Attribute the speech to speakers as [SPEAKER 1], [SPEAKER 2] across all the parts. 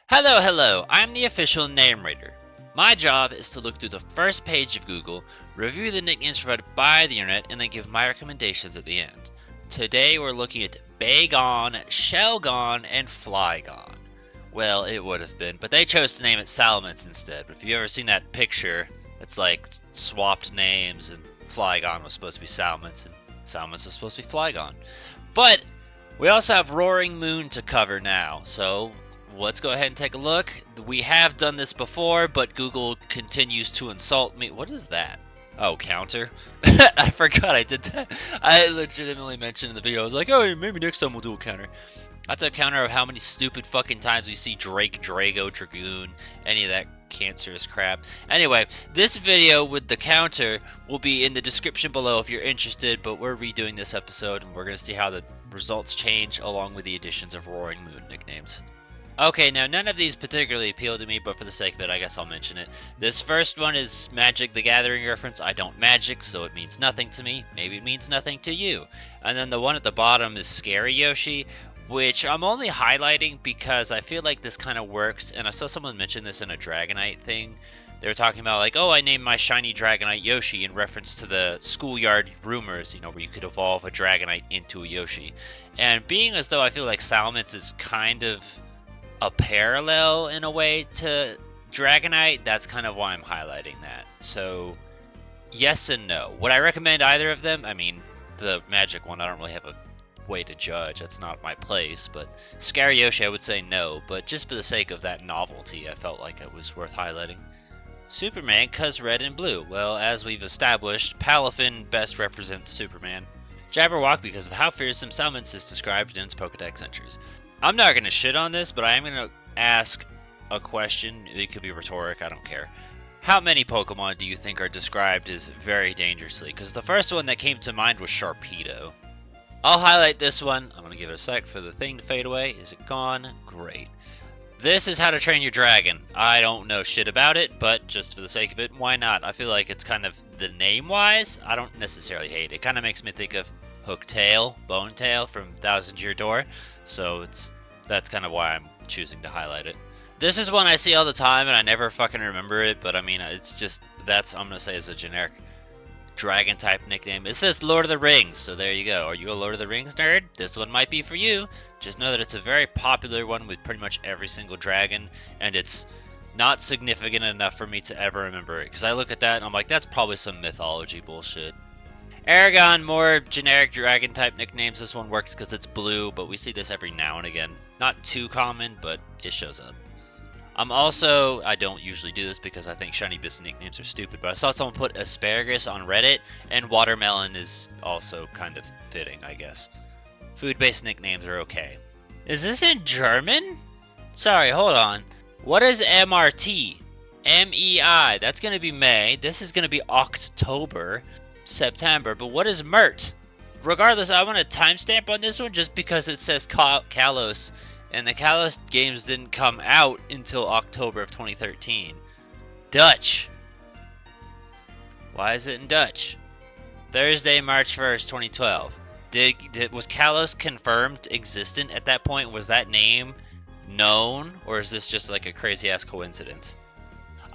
[SPEAKER 1] Hello, I'm the official name rater. My job is to look through the first page of Google, review the nicknames provided by the internet, and then give my recommendations at the end. Today we're looking at Bagon, Shelgon, and Flygon. Well, it would have been, but they chose to name it Salamence instead. But if you've ever seen that picture, it's like swapped names, and Flygon was supposed to be Salamence, and Salamence was supposed to be Flygon. But we also have Roaring Moon to cover now, so let's go ahead and take a look. We have done this before, but Google continues to insult me. What is that? Oh, counter? I forgot I did that. I legitimately mentioned in the video, I was like, oh, maybe next time we'll do a counter. That's a counter of how many stupid fucking times we see Drake, Drago, Dragoon, any of that cancerous crap. Anyway, this video with the counter will be in the description below if you're interested, but we're redoing this episode and we're going to see how the results change along with the additions of Roaring Moon nicknames. Okay, now none of these particularly appeal to me, but for the sake of it, I guess I'll mention it. This first one is Magic the Gathering reference. I don't Magic, so it means nothing to me. Maybe it means nothing to you. And then the one at the bottom is Scary Yoshi, which I'm only highlighting because I feel like this kind of works, and I saw someone mention this in a Dragonite thing. They were talking about like, oh, I named my shiny Dragonite Yoshi in reference to the schoolyard rumors, where you could evolve a Dragonite into a Yoshi. And being as though I feel like Salamence is kind of a parallel in a way to Dragonite, that's kind of why I'm highlighting that. So yes and no. Would I recommend either of them? I mean, the Magic one, I don't really have a way to judge. That's not my place. But Scary Yoshi, I would say no. But just for the sake of that novelty, I felt like it was worth highlighting. Superman, cause red and blue. Well, as we've established, Palafin best represents Superman. Jabberwock because of how fearsome Salamence is described in its Pokedex entries. I'm not going to shit on this, but I am going to ask a question. It could be rhetoric, I don't care. How many Pokemon do you think are described as very dangerously? Because the first one that came to mind was Sharpedo. I'll highlight this one. I'm going to give it a sec for the thing to fade away. Is it gone? Great. This is How to Train Your Dragon. I don't know shit about it, but just for the sake of it, why not? I feel like it's kind of the name-wise, I don't necessarily hate it. It kind of makes me think of Hooktail, Bonetail from Thousand Year Door. So that's kind of why I'm choosing to highlight it. This is one I see all the time and I never fucking remember it, but I mean, it's just, I'm gonna say it's a generic dragon type nickname. It says Lord of the Rings, so there you go. Are you a Lord of the Rings nerd? This one might be for you. Just know that it's a very popular one with pretty much every single dragon, and it's not significant enough for me to ever remember it, because I look at that and I'm like, that's probably some mythology bullshit. Aragon, more generic dragon type nicknames. This one works because it's blue, but we see this every now and again. Not too common, but it shows up. I don't usually do this because I think shiny business nicknames are stupid, but I saw someone put asparagus on Reddit, and watermelon is also kind of fitting, I guess. Food-based nicknames are okay. Is this in German? Sorry, hold on. What is MRT? MEI, that's going to be May. This is going to be October. September, but what is Mert? Regardless, I want a timestamp on this one just because it says Kalos, and the Kalos games didn't come out until October of 2013. Dutch. Why is it in Dutch? Thursday, March 1st, 2012. Was Kalos confirmed existent at that point? Was that name known, or is this just like a crazy ass coincidence?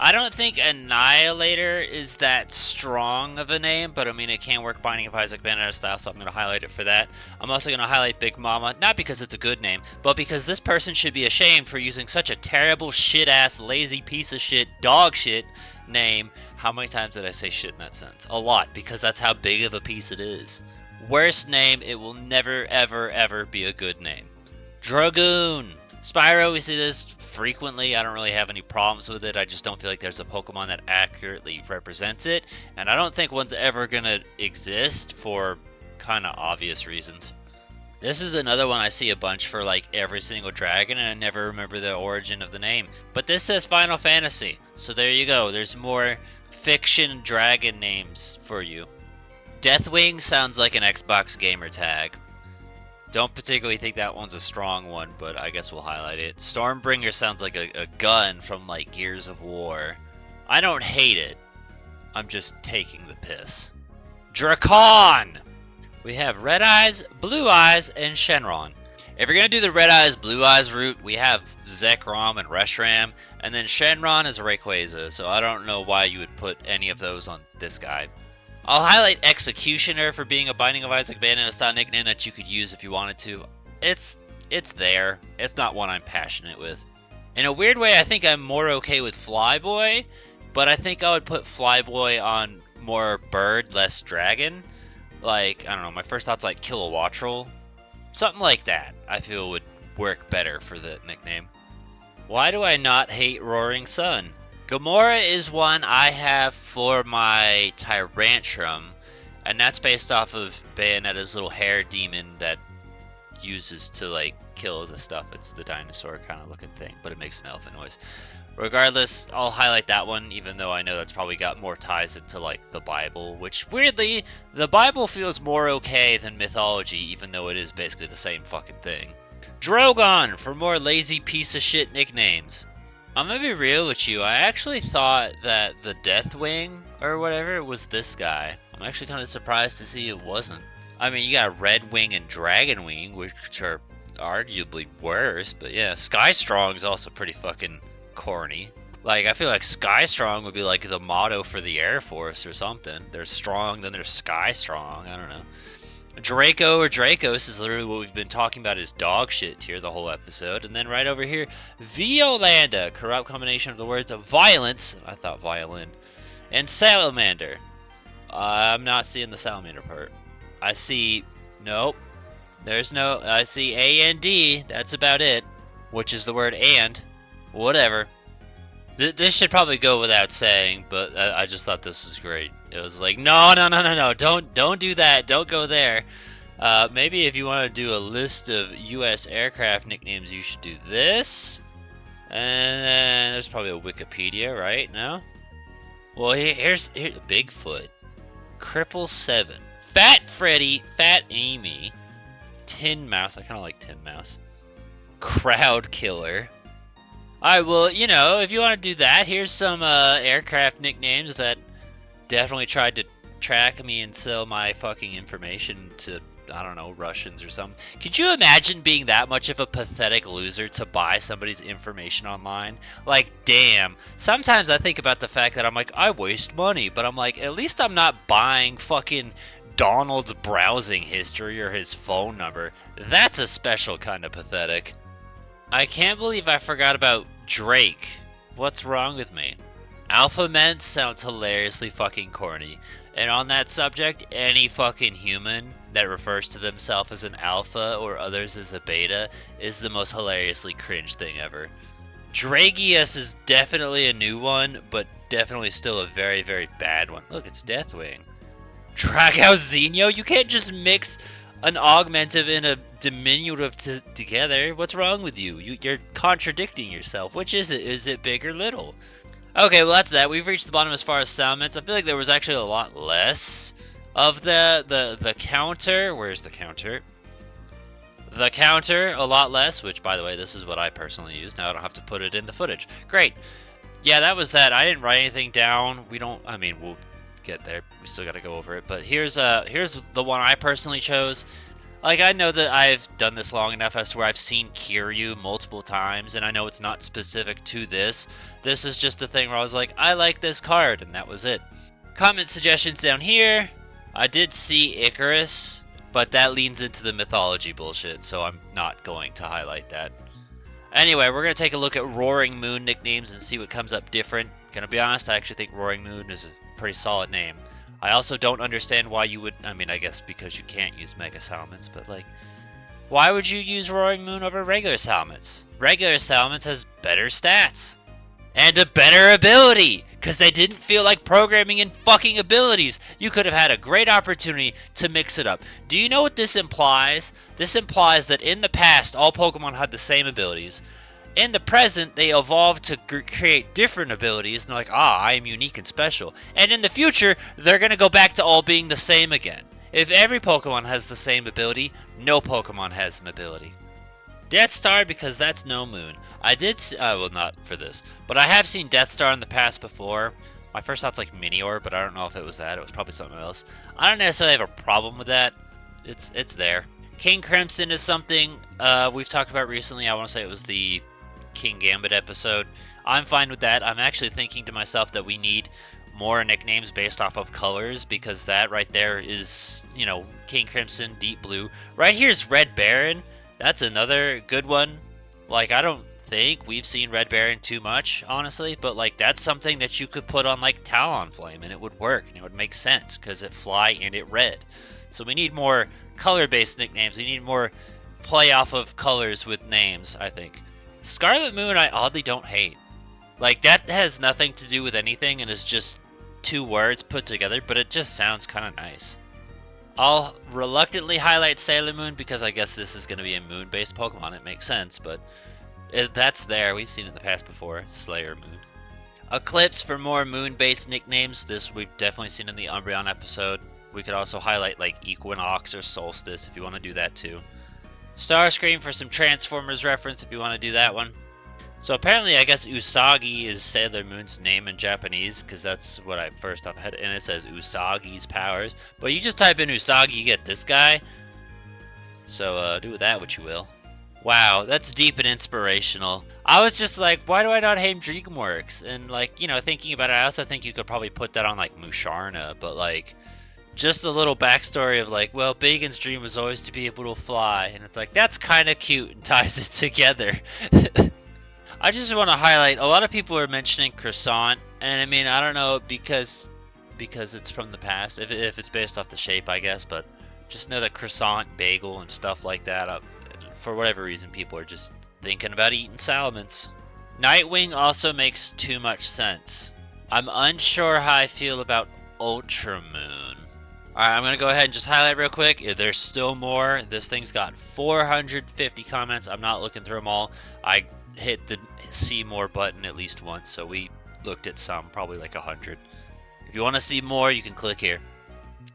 [SPEAKER 1] I don't think Annihilator is that strong of a name, but I mean, it can work Binding of Isaac Bayonetta style, so I'm going to highlight it for that. I'm also going to highlight Big Mama, not because it's a good name, but because this person should be ashamed for using such a terrible, shit-ass, lazy piece of shit, dog shit name. How many times did I say shit in that sentence? A lot, because that's how big of a piece it is. Worst name, it will never, ever, ever be a good name. Dragoon. Spyro, we see this frequently. I don't really have any problems with it. I just don't feel like there's a Pokemon that accurately represents it. And I don't think one's ever going to exist for kind of obvious reasons. This is another one I see a bunch for like every single dragon, and I never remember the origin of the name. But this says Final Fantasy. So there you go. There's more fiction dragon names for you. Deathwing sounds like an Xbox gamer tag. Don't particularly think that one's a strong one, but I guess we'll highlight it. Stormbringer sounds like a gun from like Gears of War. I don't hate it. I'm just taking the piss. Dracon! We have Red Eyes, Blue Eyes, and Shenron. If you're gonna do the Red Eyes, Blue Eyes route, we have Zekrom and Reshiram, and then Shenron is Rayquaza, so I don't know why you would put any of those on this guy. I'll highlight Executioner for being a Binding of Isaac Bandana style nickname that you could use if you wanted to. It's there. It's not one I'm passionate with. In a weird way, I think I'm more okay with Flyboy, but I think I would put Flyboy on more bird, less dragon. Like, I don't know, my first thought's like Kilowattrel. Something like that, I feel would work better for the nickname. Why do I not hate Roaring Sun? Gamora is one I have for my Tyrantrum, and that's based off of Bayonetta's little hair demon that uses to, like, kill the stuff. It's the dinosaur kind of looking thing, but it makes an elephant noise. Regardless, I'll highlight that one, even though I know that's probably got more ties into, like, the Bible, which, weirdly, the Bible feels more okay than mythology, even though it is basically the same fucking thing. Drogon, for more lazy piece of shit nicknames. I'm gonna be real with you, I actually thought that the Deathwing, or whatever, was this guy. I'm actually kind of surprised to see it wasn't. I mean, you got Redwing and Dragonwing, which are arguably worse, but yeah, Skystrong's also pretty fucking corny. Like, I feel like Skystrong would be like the motto for the Air Force or something. There's strong, then there's Skystrong, I don't know. Draco or Dracos is literally what we've been talking about as dog shit here the whole episode. And then right over here, Violanda, corrupt combination of the words of violence, I thought violin, and salamander. I'm not seeing the salamander part. I see, nope, there's no, I see A and D, that's about it, which is the word and, whatever. This should probably go without saying, but I just thought this was great. It was like, no, don't do that, don't go there. Maybe if you want to do a list of U.S. aircraft nicknames, you should do this. And then there's probably a Wikipedia, right? No? Well, here's Bigfoot, Cripple 7, Fat Freddy, Fat Amy, Tin Mouse, I kind of like Tin Mouse, Crowd Killer. Alright, well, you know, if you want to do that, here's some aircraft nicknames that definitely tried to track me and sell my fucking information to, I don't know, Russians or something. Could you imagine being that much of a pathetic loser to buy somebody's information online? Like, damn. Sometimes I think about the fact that I'm like, I waste money, but I'm like, at least I'm not buying fucking Donald's browsing history or his phone number. That's a special kind of pathetic. I can't believe I forgot about Drake. What's wrong with me? Alpha Men sounds hilariously fucking corny. And on that subject, any fucking human that refers to themselves as an alpha or others as a beta is the most hilariously cringe thing ever. Dragius is definitely a new one, but definitely still a very, very bad one. Look, it's Deathwing. Dragauzinho? You can't just mix an augmentive and a diminutive together. What's wrong with you? You're contradicting yourself. Which is it? Is it big or little? Okay, well that's that. We've reached the bottom as far as Salamence. I feel like there was actually a lot less of the counter. Where's the counter? The counter, a lot less, which by the way, this is what I personally use. Now I don't have to put it in the footage. Great. Yeah, that was that. I didn't write anything down. We'll get there. We still got to go over it. But here's the one I personally chose. Like, I know that I've done this long enough as to where I've seen Kiryu multiple times, and I know it's not specific to this. This is just a thing where I was like, I like this card, and that was it. Comment suggestions down here. I did see Icarus, but that leans into the mythology bullshit, so I'm not going to highlight that. Anyway, we're going to take a look at Roaring Moon nicknames and see what comes up different. Gonna be honest, I actually think Roaring Moon is a pretty solid name. I also don't understand why you would, I guess because you can't use Mega Salamence, but like, why would you use Roaring Moon over regular Salamence? Regular Salamence has better stats. And a better ability! Because they didn't feel like programming in fucking abilities. You could have had a great opportunity to mix it up. Do you know what this implies? This implies that in the past, all Pokemon had the same abilities. In the present, they evolved to create different abilities, and they're like, I am unique and special. And in the future, they're going to go back to all being the same again. If every Pokemon has the same ability, no Pokemon has an ability. Death Star, because that's no moon. I did see, well, not for this, but I have seen Death Star in the past before. My first thought's like Minior, but I don't know if it was that. It was probably something else. I don't necessarily have a problem with that. It's there. King Crimson is something we've talked about recently. I want to say it was the King Gambit episode. I'm fine with that. I'm actually thinking to myself that we need more nicknames based off of colors, because that right there is, you know, King Crimson, Deep Blue. Right here is Red Baron. That's another good one. Like, I don't think we've seen Red Baron too much, honestly, but like that's something that you could put on like Talonflame and it would work and it would make sense because it fly and it red. So we need more color-based nicknames. We need more play off of colors with names, I think. Scarlet Moon I oddly don't hate. Like, that has nothing to do with anything and is just two words put together, but it just sounds kind of nice. I'll reluctantly highlight Sailor Moon because I guess this is going to be a moon-based Pokemon. It makes sense, but that's there. We've seen it in the past before. Slayer Moon. Eclipse for more moon-based nicknames. This we've definitely seen in the Umbreon episode. We could also highlight like Equinox or Solstice if you want to do that too. Starscream for some Transformers reference if you want to do that one. So apparently, I guess Usagi is Sailor Moon's name in Japanese, because that's what I first off had, and it says Usagi's powers. But you just type in Usagi, you get this guy. So do with that what you will. Wow, that's deep and inspirational. I was just like, why do I not hate Dreamworks? And like, you know, thinking about it, I also think you could probably put that on like Musharna, but like, just a little backstory of like, well, Bagon's dream was always to be able to fly, and it's like, that's kind of cute and ties it together. I just want to highlight, a lot of people are mentioning Croissant, and I mean, I don't know, because it's from the past, if it's based off the shape, I guess, but just know that Croissant, Bagel, and stuff like that, for whatever reason, people are just thinking about eating Salamence. Nightwing also makes too much sense. I'm unsure how I feel about Ultramoon. Alright, I'm going to go ahead and just highlight real quick. There's still more. This thing's got 450 comments. I'm not looking through them all. I hit the see more button at least once, so we looked at some, probably like 100. If you want to see more, you can click here.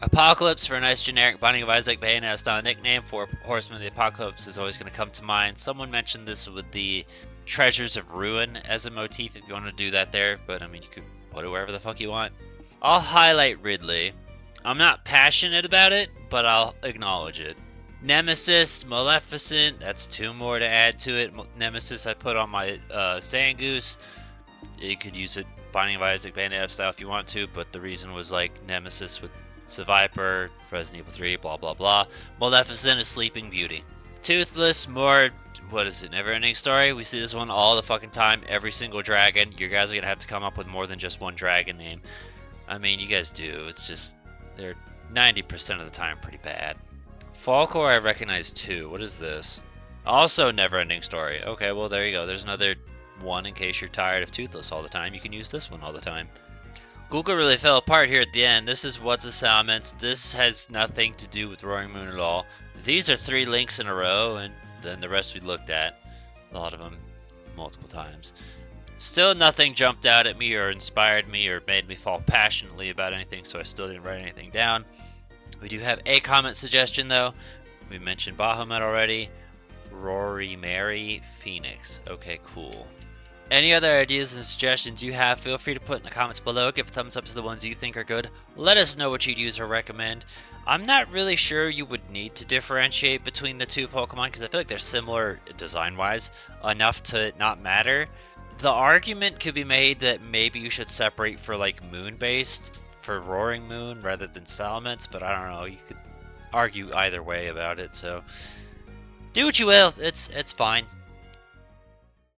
[SPEAKER 1] Apocalypse for a nice generic Binding of Isaac Bayonetta style nickname for Horseman of the Apocalypse is always going to come to mind. Someone mentioned this with the Treasures of Ruin as a motif if you want to do that there, but I mean, you could put it wherever the fuck you want. I'll highlight Ridley. I'm not passionate about it, but I'll acknowledge it. Nemesis, Maleficent, that's two more to add to it. Nemesis I put on my Zangoose. You could use it Binding of Isaac Bayonetta style if you want to, but the reason was like Nemesis with Viper, Resident Evil 3, blah blah blah. Maleficent is Sleeping Beauty. Toothless, more, what is it, Never Ending Story? We see this one all the fucking time, every single dragon. You guys are going to have to come up with more than just one dragon name. I mean, you guys do, it's just, they're 90% of the time pretty bad. Falcor I recognize too. What is this? Also Never Ending Story. Okay, well there you go. There's another one in case you're tired of Toothless all the time. You can use this one all the time. Google really fell apart here at the end. This is What's a Salamence. This has nothing to do with Roaring Moon at all. These are 3 links in a row, and then the rest we looked at. A lot of them multiple times. Still nothing jumped out at me or inspired me or made me fall passionately about anything, so I still didn't write anything down. We do have a comment suggestion though. We mentioned Bahamut already. Rory Mary Phoenix. Okay, cool. Any other ideas and suggestions you have, feel free to put in the comments below. Give a thumbs up to the ones you think are good. Let us know what you'd use or recommend. I'm not really sure you would need to differentiate between the two Pokemon because I feel like they're similar design-wise enough to not matter. The argument could be made that maybe you should separate for like moon-based for Roaring Moon rather than Salamence, but I don't know. You could argue either way about it, so do what you will. It's fine.